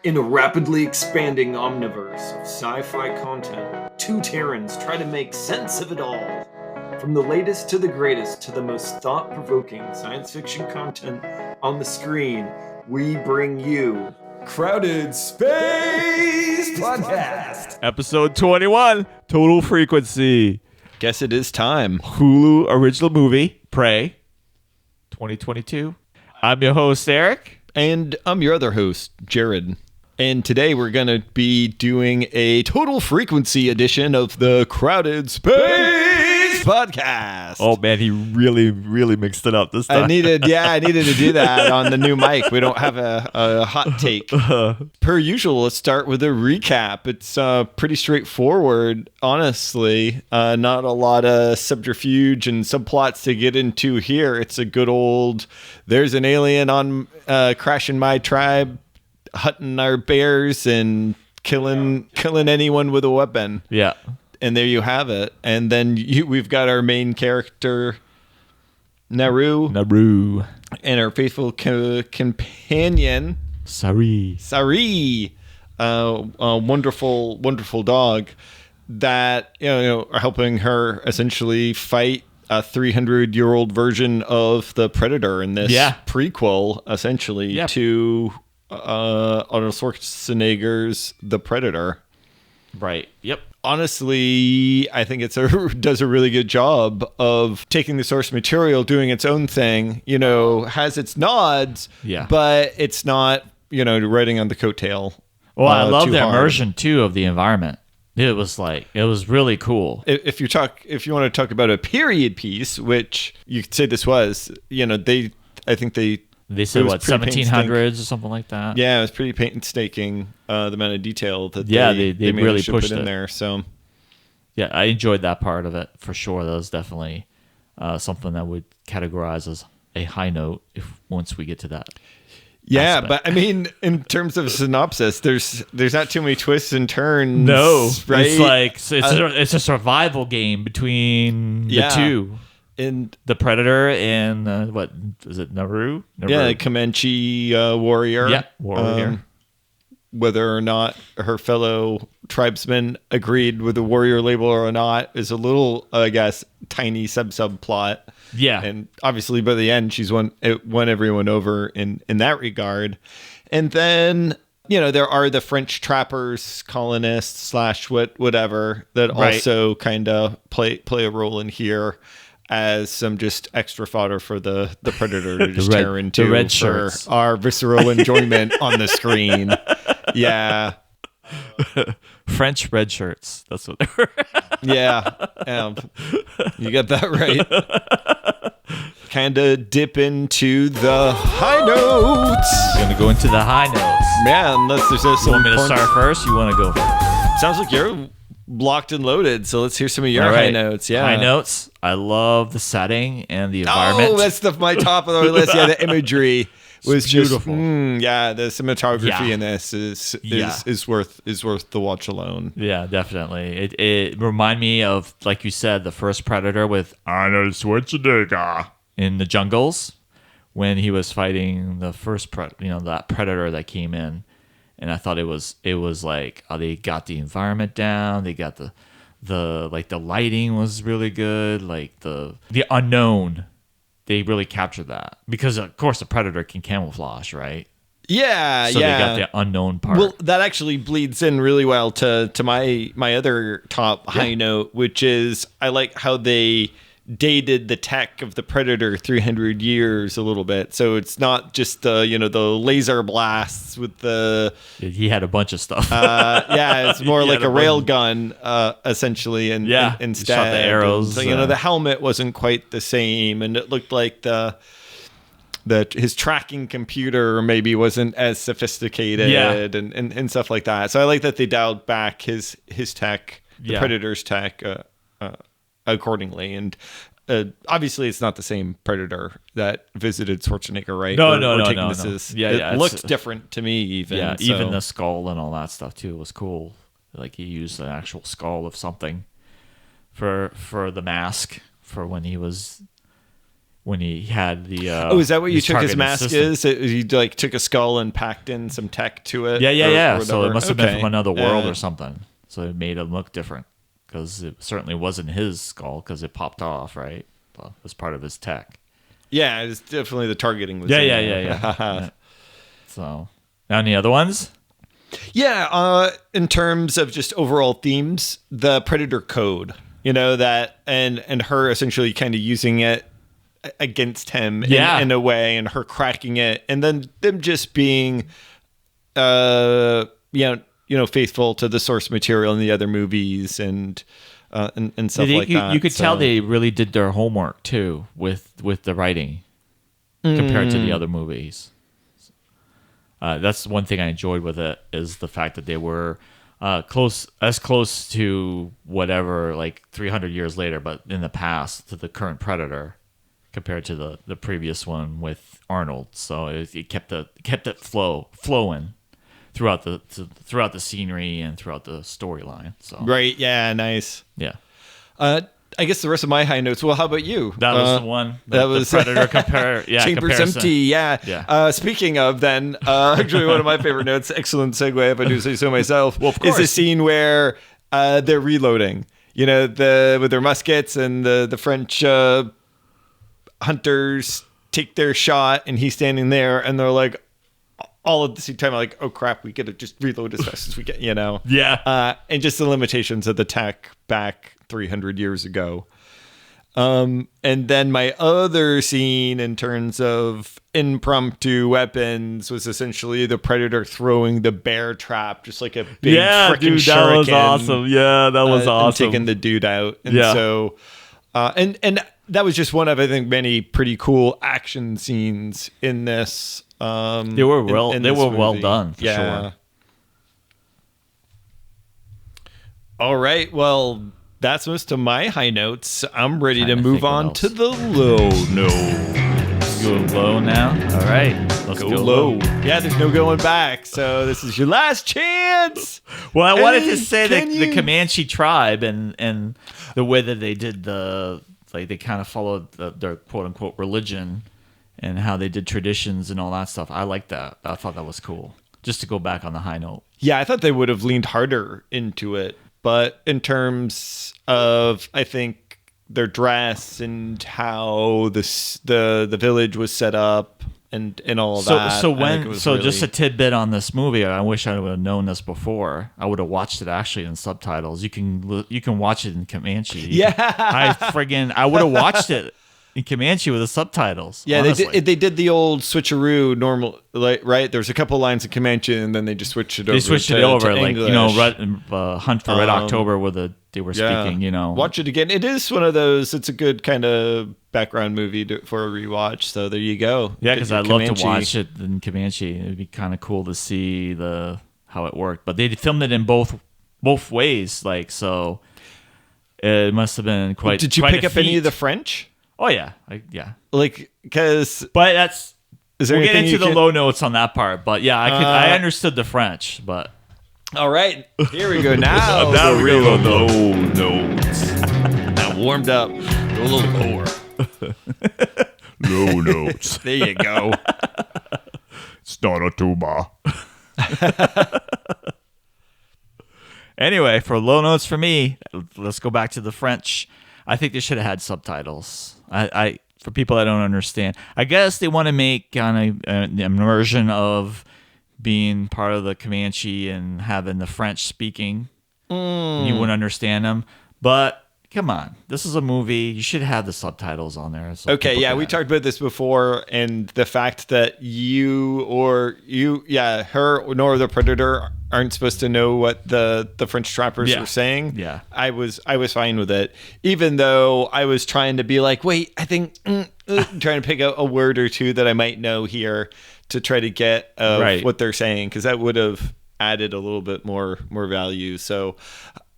In a rapidly expanding omniverse of sci-fi content, two Terrans try to make sense of it all. From the latest to the greatest to the most thought-provoking science fiction content on the screen, we bring you Crowded Space Podcast! Episode 21, Total Frequency. Guess it is time. Hulu original movie, Prey, 2022. I'm your host, Eric. And I'm your other host, Jared. And today we're going to be doing a Total Frequency edition of the Crowded Space Podcast. Oh man, he really mixed it up this time. I needed to do that on the new mic. We don't have a hot take. Per usual, let's start with a recap. It's pretty straightforward, honestly. Not a lot of subterfuge and subplots to get into here. It's a good old, there's an alien on crashing my tribe, hunting our bears and killing anyone with a weapon. Yeah. And there you have it. And then we've got our main character, Naru. And our faithful companion, Sari. A wonderful dog that are helping her essentially fight a 300-year-old version of the Predator in this prequel, essentially, to Arnold Schwarzenegger's The Predator. Right. Yep. Honestly, I think does a really good job of taking the source material, doing its own thing, has its nods, but it's not, riding on the coattail. Well, I love the immersion too of the environment. It was really cool. If you want to talk about a period piece, which you could say this was, They said what, 1700s or something like that. Yeah, it was pretty painstaking, the amount of detail that they really pushed in there. So, yeah, I enjoyed that part of it for sure. That was definitely something that would categorize as a high note once we get to that. Yeah, aspect. but I mean, in terms of synopsis, there's not too many twists and turns. No, right? It's like it's a survival game between the two. And the Predator and what is it, Naru? Yeah, Comanche warrior. Yeah, warrior. Whether or not her fellow tribesmen agreed with the warrior label or not is a little, I guess, tiny subplot. Yeah, and obviously by the end, she's won everyone over in that regard. And then there are the French trappers, colonists / whatever that also kind of play a role in here as some just extra fodder for the Predator to just tear into the red for shirts. Our visceral enjoyment on the screen. Yeah. French red shirts. That's what they were. Yeah. You got that right. Kind of dip into the high notes. We're going to go into the high notes. Man, unless there's some... You want me to start first? You want to go first? Sounds like you're blocked and loaded, so let's hear some of your high notes. Yeah, high notes. I love the setting and the environment. Oh, that's my top of the list. Yeah, the imagery was beautiful. The cinematography in this is worth the watch alone. Yeah, definitely. It reminded me of, like you said, the first Predator with Arnold Schwarzenegger in the jungles when he was fighting the first that Predator that came in. And I thought it was like they got the environment down. They got the lighting was really good. Like the unknown, they really captured that because of course the Predator can camouflage, right? Yeah, so they got the unknown part. Well, that actually bleeds in really well to my other top high note, which is I like how they dated the tech of the Predator 300 years a little bit, so it's not just the laser blasts with the. He had a bunch of stuff. It's more like a rail gun, essentially, and instead shot the arrows. And, so, the helmet wasn't quite the same, and it looked like his tracking computer maybe wasn't as sophisticated, and stuff like that. So I like that they dialed back his tech, the Predator's tech. Accordingly, and obviously it's not the same Predator that visited Schwarzenegger, right? No. It looks different to me, even. Yeah, even the skull and all that stuff too was cool. Like he used an actual skull of something for the mask for when he was when he had the. Oh, is that what you he's took his targeting mask system. is? You like took a skull and packed in some tech to it? Yeah. or So it whatever? must have been Okay. from another world Yeah. or something. So it made him look different because it certainly wasn't his skull because it popped off, right? Well, it was part of his tech. Yeah, it's definitely the targeting. Was Yeah. in there. Yeah. So, any other ones? Yeah, in terms of just overall themes, the Predator code, that and her essentially kind of using it against him in a way, and her cracking it, and then them just being faithful to the source material in the other movies and stuff like that. You could tell they really did their homework too with the writing compared to the other movies. That's one thing I enjoyed with it is the fact that they were close to whatever, like 300 years later, but in the past to the current Predator compared to the previous one with Arnold. So it kept it flowing throughout the scenery and throughout the storyline. So Right. Yeah. Nice. yeah. I guess the rest of my high notes. Well, how about you? That was the one. That was the Predator Chambers comparison. empty. Yeah. Yeah. Speaking of, then, actually, one of my favorite notes. Excellent segue, if I do say so myself. Well, of is the course. scene where they're reloading. With their muskets, and the French hunters take their shot, and he's standing there, and they're like, all at the same time, like, oh crap, we gotta just reload as fast as we can, Yeah. and just the limitations of the tech back 300 years ago. And then my other scene in terms of impromptu weapons was essentially the Predator throwing the bear trap, just like a big frickin' dude, that was shuriken, awesome. Yeah, that was and awesome. taking the dude out. And Yeah. so, and that was just one of, I think, many pretty cool action scenes in this. They were well movie. done, for sure. All right. Well, that's most of my high notes. I'm ready Trying to to move think what on else. to the low notes. Go low now. All right, let's Go go low. low. Yeah, there's no going back. So this is your last chance. Well, I wanted Hey, to say can that the you- Comanche tribe and the way that they did they kind of followed their quote unquote religion and how they did traditions and all that stuff. I like that. I thought that was cool. Just to go back on the high note. Yeah, I thought they would have leaned harder into it. But in terms of, I think, their dress and how the village was set up and all of that. So I think it was really- just a tidbit on this movie. I wish I would have known this before. I would have watched it actually in subtitles. You can watch it in Comanche. Yeah. I would have watched it in Comanche with the subtitles. Yeah, honestly. they did the old switcheroo normal, like, right? There's a couple lines in Comanche, and then they just switched it over. They switched it to over, like English. Hunt for Red October, where they were Yeah. speaking. Watch it again. It is one of those. It's a good kind of background movie for a rewatch. So there you go. Yeah, Get because your I'd love to Comanche. watch it in Comanche. It'd be kind of cool to see how it worked. But they filmed it in both ways, like so. It must have been quite. Did you quite pick a up any of the feat. French? Oh yeah, yeah. Like, because But that's. is there We'll get anything into you the can- low notes on that part. But yeah, I understood the French, but. All right, here we go. Now, Now the we real go low notes. Now warmed up. Go a little lower. Low notes. There you go. It's not a tuba. Anyway, for low notes for me, let's go back to the French. I think they should have had subtitles. I for people that don't understand, I guess they want to make kind of an immersion of being part of the Comanche and having the French speaking. You wouldn't understand them, but come on, this is a movie. You should have the subtitles on there. So Okay, people yeah, can- we talked about this before, and the fact that her nor the Predator aren't supposed to know what the French trappers Yeah. were saying. Yeah. I was fine with it, even though I was trying to be like, wait, I think trying to pick out a word or two that I might know here to try to get Right. what they're saying, because that would have added a little bit more value. So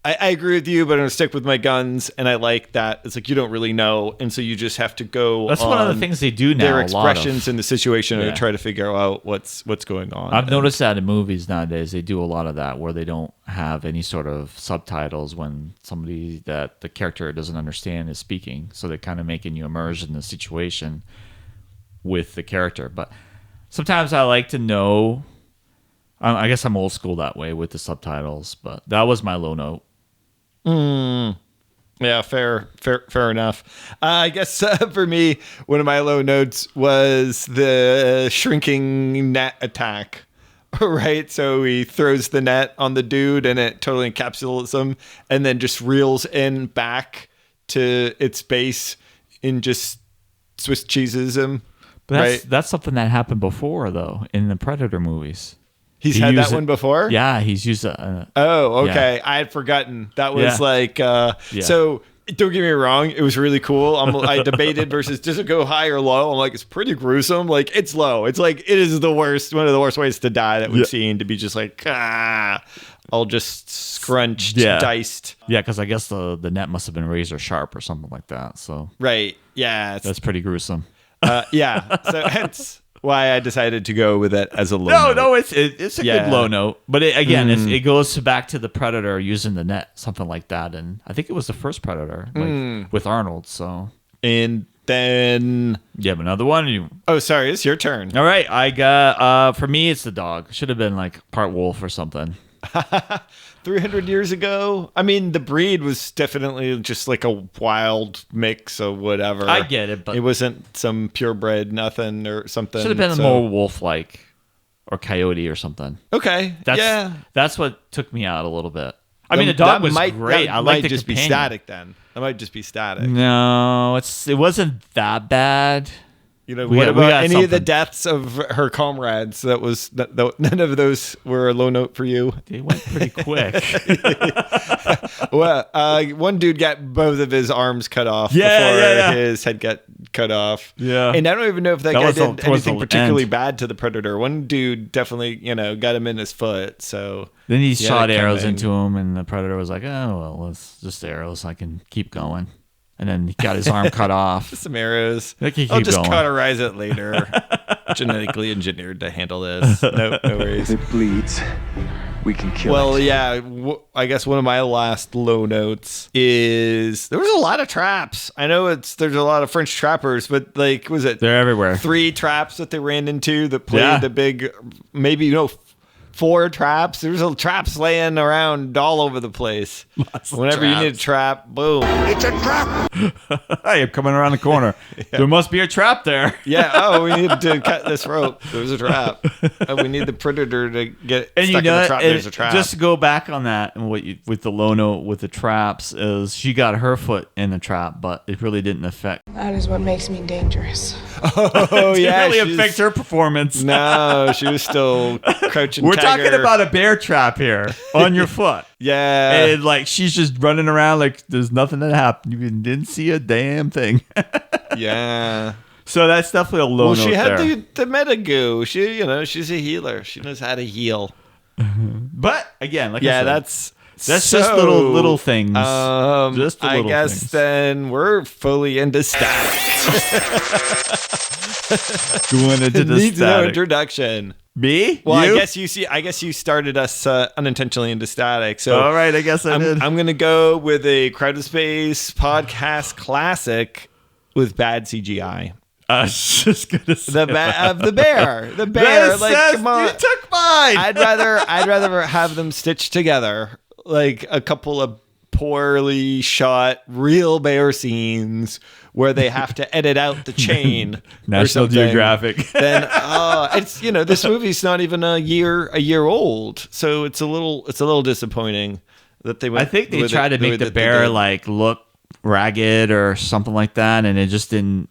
I agree with you, but I'm going to stick with my guns. And I like that. It's like you don't really know. And so you just have to go That's one of the things they do now. Their a lot expressions of. in the situation Yeah. and try to figure out what's going on. I've noticed that in movies nowadays. They do a lot of that where they don't have any sort of subtitles when somebody that the character doesn't understand is speaking. So they're kind of making you immerse in the situation with the character. But sometimes I like to know. I guess I'm old school that way with the subtitles, but that was my low note. Yeah, fair enough. I guess for me, one of my low notes was the shrinking net attack. Right, so he throws the net on the dude, and it totally encapsulates him, and then just reels in back to its base and just Swiss cheeses him. But that's something that happened before, though, in the Predator movies. He's had that one before? Yeah, he's used a... Oh, okay. Yeah. I had forgotten. That was Yeah. So don't get me wrong. It was really cool. I debated versus does it go high or low? I'm like, it's pretty gruesome. Like, it's low. It's like, it is the worst, one of the worst ways to die that we've seen, to be just like, all just scrunched, diced. Yeah, because I guess the net must have been razor sharp or something like that. So Right. Yeah. that's pretty gruesome. Yeah. So hence why I decided to go with it as a low note. No, it's a good low note. But it goes back to the Predator using the net, something like that. And I think it was the first Predator with Arnold. So And then... You have another one? Oh, sorry. It's your turn. All right. I got... for me, it's the dog. Should have been like part wolf or something. 300 years ago. I mean, the breed was definitely just like a wild mix of whatever. I get it, but it wasn't some purebred nothing or something. Should have been more wolf-like or coyote or something. Okay. That's what took me out a little bit. I mean, the dog was great. I like the just companion. be static then. That might just be static. No, it wasn't that bad. You know, We what got about any of the something. deaths of her comrades? None of those were a low note for you. They went pretty quick. Well, one dude got both of his arms cut off before his head got cut off. Yeah. And I don't even know if that guy was did towards anything the particularly end. bad to the Predator. One dude definitely, got him in his foot. So Then he Yeah, shot kinda arrows thing. into him, and the Predator was like, "Oh well, it's just arrows. I can keep going." And then he got his arm cut off. some arrows. They can I'll keep just going. cauterize it later. Genetically engineered to handle this. No worries. If it bleeds, we can kill Well, it. yeah, I guess one of my last low notes is there was a lot of traps. I know there's a lot of French trappers, but like, was it They're everywhere. 3 traps that they ran into that played the big, maybe, 4 traps? There's traps laying around all over the place. Whenever you need a trap, boom. Hey, I'm coming around the corner. There must be a trap there. Yeah, oh, we need to cut this rope. There's a trap. Oh, we need the Predator to get And stuck in the trap. There's a and trap. just to go back on that, and with the low note with the traps is she got her foot in the trap, but it really didn't affect. That is what makes me dangerous. Oh, yeah. it really she's- affect her performance. No, she was still crouching. We're tiger. talking about a bear trap here on your foot. Yeah. And like she's just running around like there's nothing that happened. You didn't see a damn thing. Yeah. So that's definitely a low Well, note she had there. the meta-goo. She's a healer. She knows how to heal. But again, like I Yeah, said, that's just little things. Just the I little guess things. then we're fully into static. Going into It the needs no static. introduction. Me? Well, You? I guess you started us unintentionally into static. So All right, I guess I did. I'm gonna go with a Crowded Space podcast classic with bad CGI. I was just gonna say The bear. The bear. That Like, says come on. you took mine. I'd rather have them stitched together, like a couple of poorly shot real bear scenes where they have to edit out the chain. or National something. Geographic. Then it's this movie's not even a year old, so it's a little disappointing that they went. I think they with tried it to the way make the that they bear did. like look ragged or something like that, and it just didn't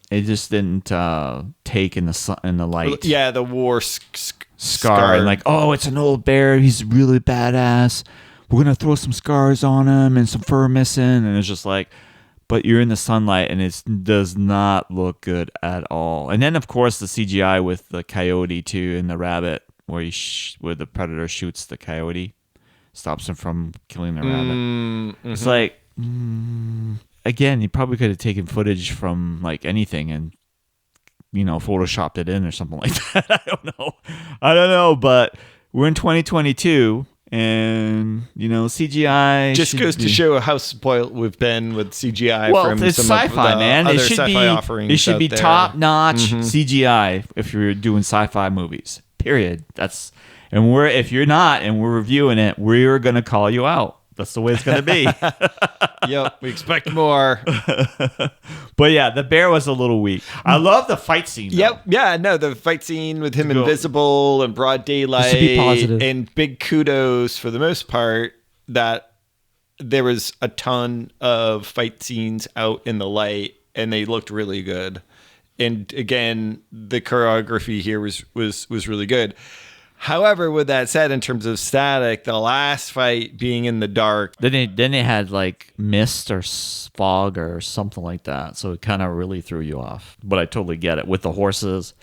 take in the light. Yeah, the war Scar and like, oh, it's an old bear. He's really badass. We're gonna throw some scars on him and some fur missing, and it's just like, but you're in the sunlight and it does not look good at all. And then of course the CGI with the coyote too and the rabbit, where the Predator shoots the coyote. stops him from killing the rabbit. Mm-hmm. It's like, again, he probably could have taken footage from like anything and, photoshopped it in or something like that. I don't know, but we're in 2022 and, CGI just goes to show how spoiled we've been with CGI. Well, from it's some sci-fi, of the man. Other It should sci-fi be offerings it should out be there. top-notch CGI if you're doing sci-fi movies. Period. If you're not and we're reviewing it, we're going to call you out. That's the way it's going to be. Yep, we expect more. But yeah, the bear was a little weak. I love the fight scene, though. Yep. Yeah, no, the fight scene with him invisible and broad daylight. Just to be positive. And big kudos for the most part that there was a ton of fight scenes out in the light and they looked really good. And again, the choreography here was really good. However, with that said, in terms of static, the last fight being in the dark. Then they had like mist or fog or something like that, so it kind of really threw you off. But I totally get it with the horses,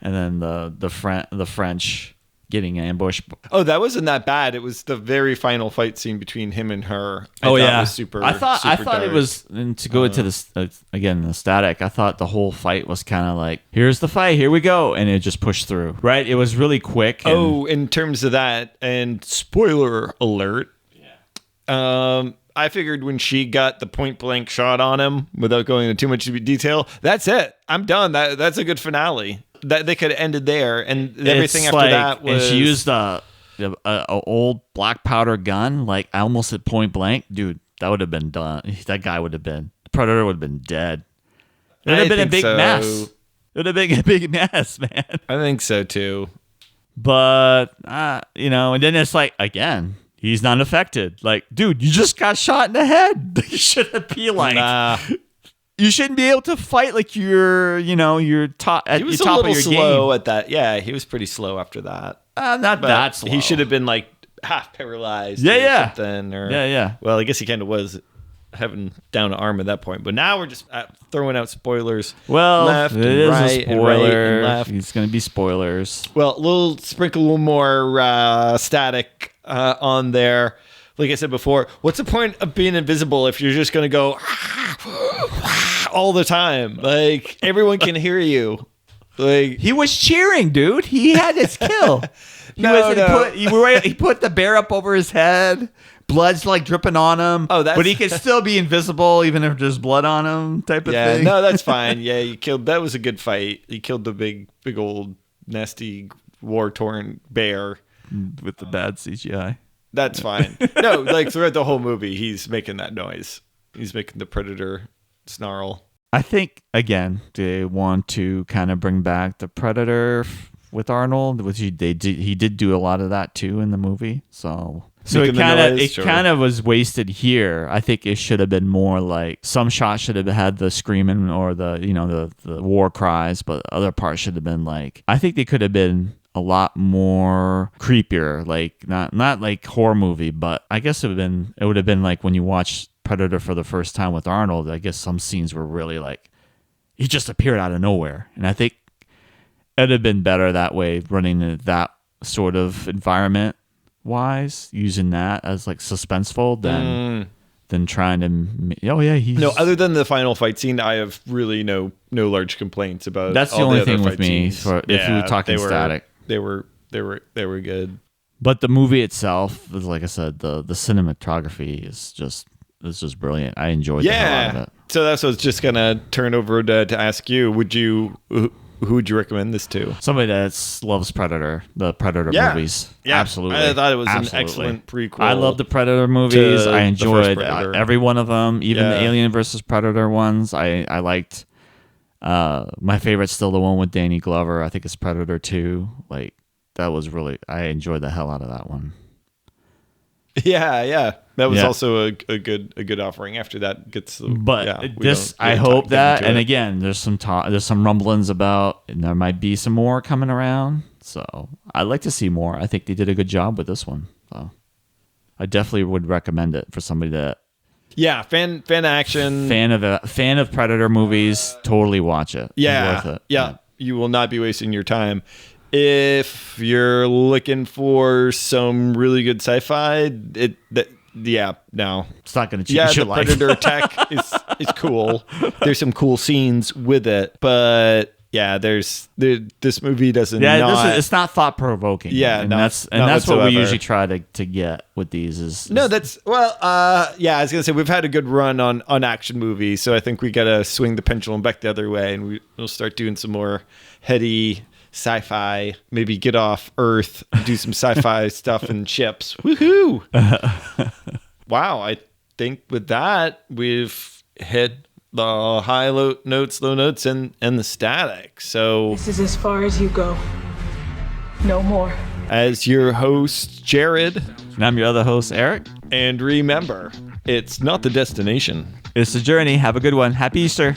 and then the French getting ambushed. Oh, that wasn't that bad. It was the very final fight scene between him and her. Oh yeah, was super. I thought dark. it was, and to go into this again, the static. I thought the whole fight was kind of like, here's the fight, here we go, and it just pushed through. Right, it was really quick. Oh, in terms of that, and spoiler alert. Yeah. I figured when she got the point blank shot on him, without going into too much detail, that's it. I'm done. That's a good finale. That they could have ended there, and everything It's after like, that was. And she used a old black powder gun, like almost at point blank. Dude, that would have been done. That guy would have been. The Predator would have been dead. It would have been a big mess. It would have been a big mess, man. I think so too. But and then it's like, again, he's not affected. Like, dude, you just got shot in the head. You shouldn't be like. Nah. You shouldn't be able to fight like you're top at He was your top a little of your slow game. at that. Yeah, he was pretty slow after that. Not But that slow. he should have been like half paralyzed. Yeah, or yeah. something. Or, Yeah. Well, I guess he kind of was having down an arm at that point. But now we're just throwing out spoilers. Well, left it and is right a and spoiler. right and left. It's going to be spoilers. Well, a little more static on there. Like I said before, what's the point of being invisible if you're just going to go all the time? Like, everyone can hear you. Like, He was cheering, dude. He had his kill. He put the bear up over his head. Blood's like dripping on him. Oh, that's- but he can still be invisible even if there's blood on him, type of yeah, thing. no, that's fine. Yeah, that was a good fight. You killed the big old nasty war-torn bear. With the bad CGI. That's fine. No, like throughout the whole movie, he's making that noise. He's making the predator snarl. I think, again, they want to kind of bring back the Predator with Arnold, which he did do a lot of that too in the movie. So Making the noise, it sure. kind of was wasted here. I think it should have been more like some shots should have had the screaming or the war cries, but other parts should have been like, I think they could have been a lot more creepier, like not like horror movie, but I guess it would have been like when you watch Predator for the first time with Arnold. I guess some scenes were really like he just appeared out of nowhere, and I think it'd have been better that way, running that sort of environment wise, using that as like suspenseful than trying to he's No, other than the final fight scene, I have really no large complaints about. That's the all only other thing with fight me scenes. if you were talking static. They were good. But the movie itself, like I said, the cinematography is just brilliant. I enjoyed the hell out of it. So that's what I was just gonna turn over to ask you. Who would you recommend this to? Somebody that loves Predator, the Predator movies. Yeah, Absolutely. I thought it was Absolutely. an excellent prequel. I love the Predator movies. to I the first enjoyed Predator. every one of them, even the Yeah. Alien versus Predator ones. I liked. My favorite's still the one with Danny Glover. I think it's Predator 2. Like, that was really, I enjoyed the hell out of that one. Yeah. That was Yeah. also a good offering. After that gets, But we this, don't I really hope get that, into and it. again, there's some rumblings about, and there might be some more coming around. So I'd like to see more. I think they did a good job with this one. So I definitely would recommend it for somebody that Yeah, fan action. fan of Predator movies. Totally watch it. Yeah, It's worth it. yeah. You will not be wasting your time. If you're looking for some really good sci-fi, no. It's not going to change your the life. Predator tech is cool. There's some cool scenes with it, but this movie doesn't. Yeah, it's not thought provoking. Yeah, and not that's what we whatsoever. usually try to get with these. Is No, that's I was gonna say we've had a good run on action movies, so I think we gotta swing the pendulum back the other way, and we'll start doing some more heady sci-fi. Maybe get off Earth, do some sci-fi stuff and ships. Woohoo! Wow, I think with that we've hit the high low notes, and the static. So This is as far as you go. No more. as your host, Jared, and I'm your other host, Eric. and remember, it's not the destination. It's the journey. Have a good one. Happy Easter.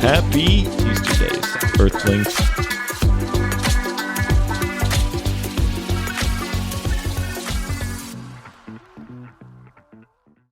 Happy Easter days, Earthlings.